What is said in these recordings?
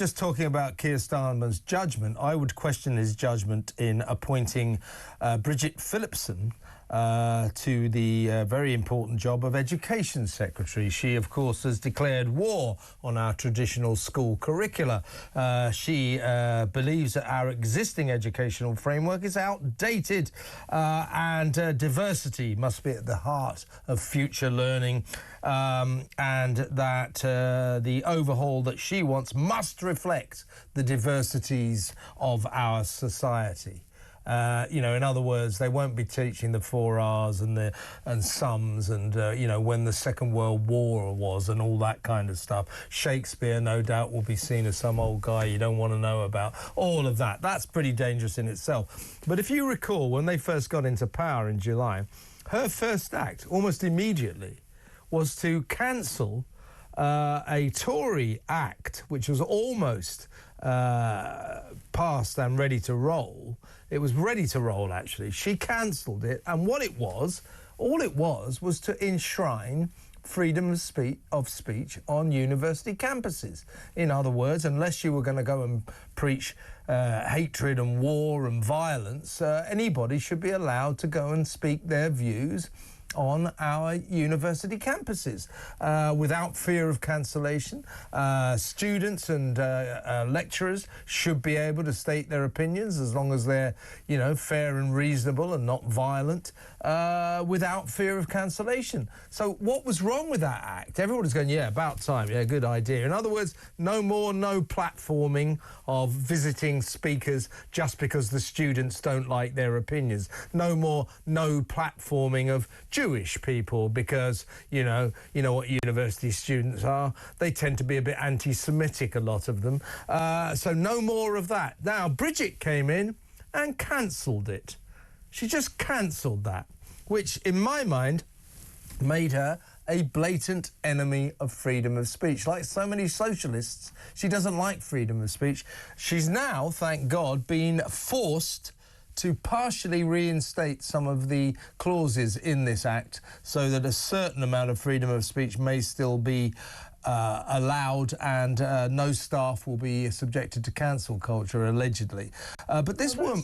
Just talking about Keir Starmer's judgment, I would question his judgment in appointing Bridget Phillipson to the very important job of Education Secretary. She, of course, has declared war on our traditional school curricula. She believes that our existing educational framework is outdated and diversity must be at the heart of future learning, and that the overhaul that she wants must reflect the diversities of our society. In other words, they won't be teaching the 4 R's and sums and, when the Second World War was and all that kind of stuff. Shakespeare, no doubt, will be seen as some old guy you don't want to know about. All of that. That's pretty dangerous in itself. But if you recall, when they first got into power in July, her first act, almost immediately, was to cancel a Tory act, which was almost passed and ready to roll. It was ready to roll, actually. She cancelled it, and all it was to enshrine freedom of speech on university campuses. In other words, unless you were going to go and preach hatred and war and violence, anybody should be allowed to go and speak their views on our university campuses without fear of cancellation. Students and lecturers should be able to state their opinions as long as they're, fair and reasonable and not violent, without fear of cancellation. So what was wrong with that act? Everybody's going, yeah, about time, yeah, good idea. In other words, no platforming of visiting speakers just because the students don't like their opinions. No platforming of Jewish people because, you know what university students are. They tend to be a bit anti-Semitic, a lot of them. So no more of that. Now, Bridget came in and cancelled it. She just cancelled that, which, in my mind, made her a blatant enemy of freedom of speech. Like so many socialists, she doesn't like freedom of speech. She's now, thank God, been forced to partially reinstate some of the clauses in this act so that a certain amount of freedom of speech may still be allowed, and no staff will be subjected to cancel culture, allegedly. But this woman,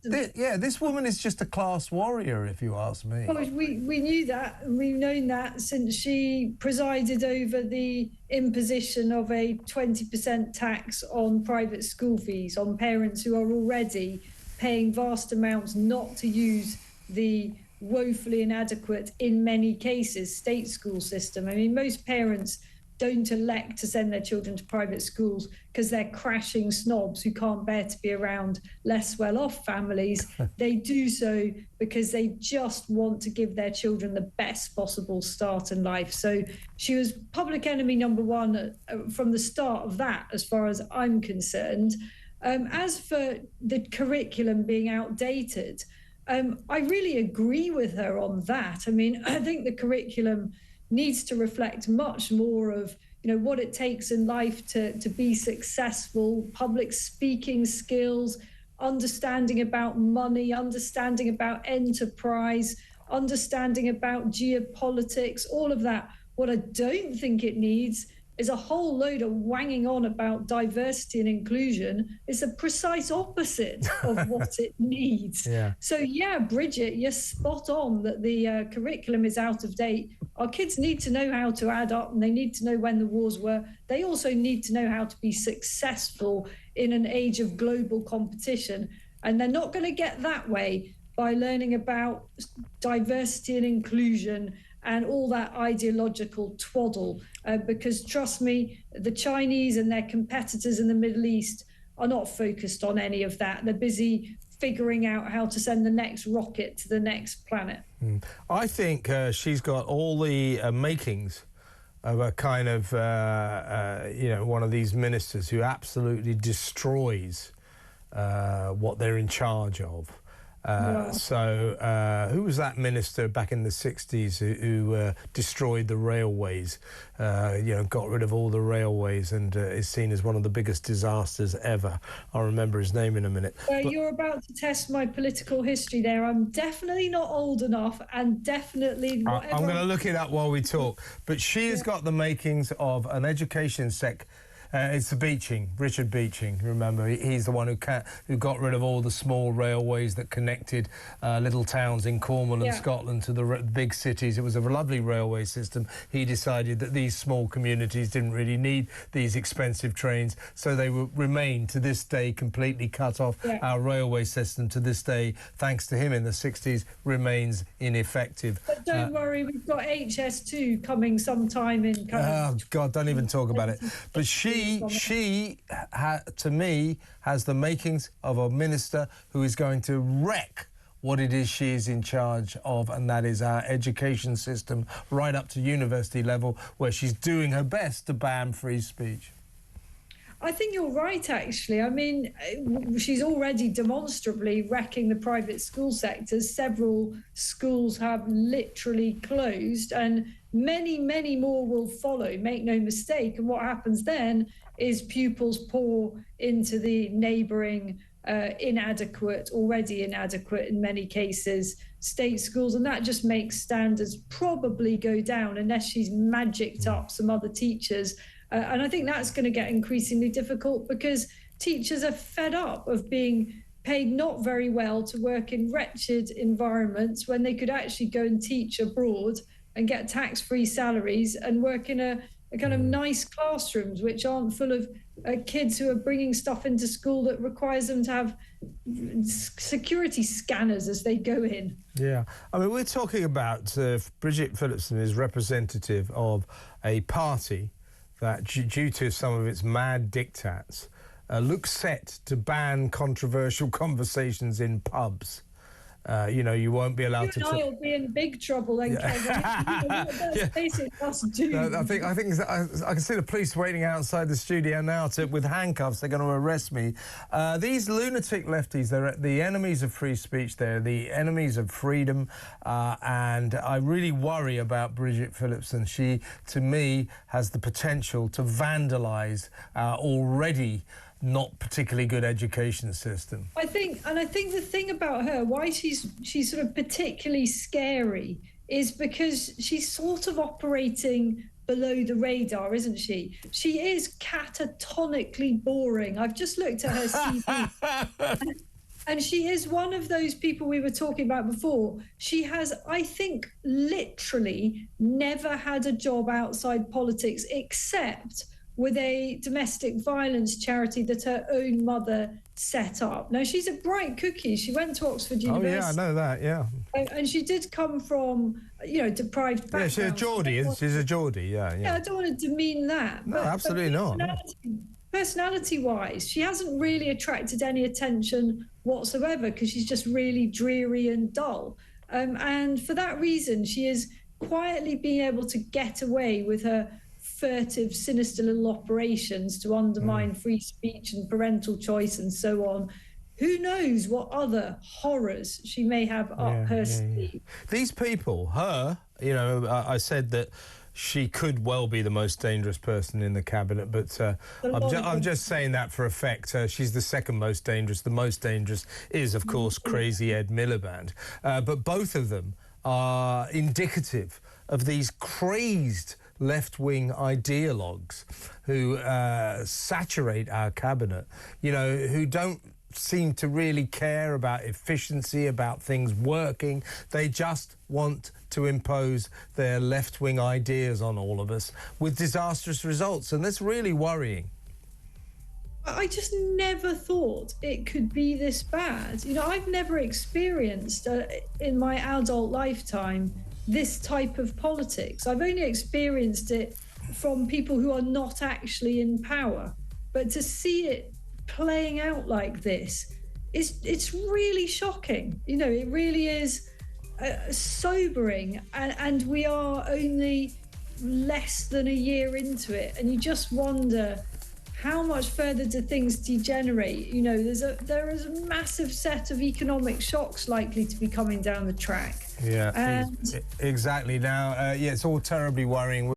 this woman is just a class warrior, if you ask me. Well, we knew that, and we've known that since she presided over the imposition of a 20% tax on private school fees on parents who are already paying vast amounts not to use the woefully inadequate, in many cases, state school system. I mean, most parents don't elect to send their children to private schools because they're crashing snobs who can't bear to be around less well-off families. They do so because they just want to give their children the best possible start in life. So she was public enemy number one from the start of that, as far as I'm concerned. As for the curriculum being outdated, I really agree with her on that. I mean, I think the curriculum needs to reflect much more of, what it takes in life to be successful, public speaking skills, understanding about money, understanding about enterprise, understanding about geopolitics, all of that. What I don't think it needs is a whole load of wanging on about diversity and inclusion. It's the precise opposite of what it needs. Yeah. So, yeah, Bridget, you're spot on that the curriculum is out of date. Our kids need to know how to add up, and they need to know when the wars were. They also need to know how to be successful in an age of global competition. And they're not going to get that way by learning about diversity and inclusion and all that ideological twaddle, because trust me, the Chinese and their competitors in the Middle East are not focused on any of that. They're busy figuring out how to send the next rocket to the next planet. I think she's got all the makings of a kind of, one of these ministers who absolutely destroys what they're in charge of. So who was that minister back in the 60s who destroyed the railways, got rid of all the railways, and is seen as one of the biggest disasters ever? I'll remember his name in a minute. You're about to test my political history there. I'm definitely not old enough, and definitely... I'm going to look it up while we talk. But she has got the makings of an education It's the Beeching, Richard Beeching. Remember, he's the one who got rid of all the small railways that connected little towns in Cornwall and Scotland to the big cities. It was a lovely railway system. He decided that these small communities didn't really need these expensive trains, so they will remain to this day completely cut off. Our railway system to this day, thanks to him in the 60s, remains ineffective. But don't worry, we've got HS2 coming sometime in. Oh God, don't even talk about it. But she to me, has the makings of a minister who is going to wreck what it is she is in charge of, and that is our education system, right up to university level, where she's doing her best to ban free speech. I think you're right, actually. I mean, she's already demonstrably wrecking the private school sector. Several schools have literally closed, and many, many more will follow, make no mistake. And what happens then is pupils pour into the neighbouring already inadequate in many cases, state schools, and that just makes standards probably go down unless she's magicked up some other teachers. And I think that's going to get increasingly difficult because teachers are fed up of being paid not very well to work in wretched environments when they could actually go and teach abroad and get tax-free salaries and work in a kind of nice classrooms which aren't full of kids who are bringing stuff into school that requires them to have security scanners as they go in. Yeah, I mean, we're talking about Bridget Phillipson is representative of a party that, due to some of its mad diktats, looks set to ban controversial conversations in pubs. You know, you won't be allowed to. I'll be in big trouble then, Kevin. I think I can see the police waiting outside the studio now with handcuffs. They're going to arrest me. These lunatic lefties, they're the enemies of free speech. They're the enemies of freedom, and I really worry about Bridget Phillipson. She, to me, has the potential to vandalise our already not particularly good education system. I think the thing about her, why she's sort of particularly scary, is because she's sort of operating below the radar, isn't she? She is catatonically boring. I've just looked at her CV. And she is one of those people we were talking about before. She has, I think, literally never had a job outside politics except with a domestic violence charity that her own mother set up. Now, she's a bright cookie. She went to Oxford University. Oh, yeah, I know that, yeah. And she did come from, you know, deprived background. Yeah, she's a Geordie, she's a Geordie, yeah. Yeah, I don't want to demean that. No, absolutely not. Personality-wise, she hasn't really attracted any attention whatsoever because she's just really dreary and dull. And for that reason, she is quietly being able to get away with her furtive, sinister little operations to undermine free speech and parental choice and so on. Who knows what other horrors she may have up her sleeve. These people, you know, I said that she could well be the most dangerous person in the cabinet, but I'm just saying that for effect. She's the second most dangerous. The most dangerous is, of course, Crazy Ed Miliband. But both of them are indicative of these crazed left-wing ideologues who saturate our cabinet, you know, who don't seem to really care about efficiency, about things working. They just want to impose their left-wing ideas on all of us with disastrous results, and that's really worrying. I just never thought it could be this bad. You know, I've never experienced in my adult lifetime this type of politics. I've only experienced it from people who are not actually in power. But to see it playing out like this, it's really shocking. You know, it really is sobering. And we are only less than a year into it. And you just wonder, how much further do things degenerate? You know, there is a massive set of economic shocks likely to be coming down the track. Yeah, exactly. Now, yeah, it's all terribly worrying.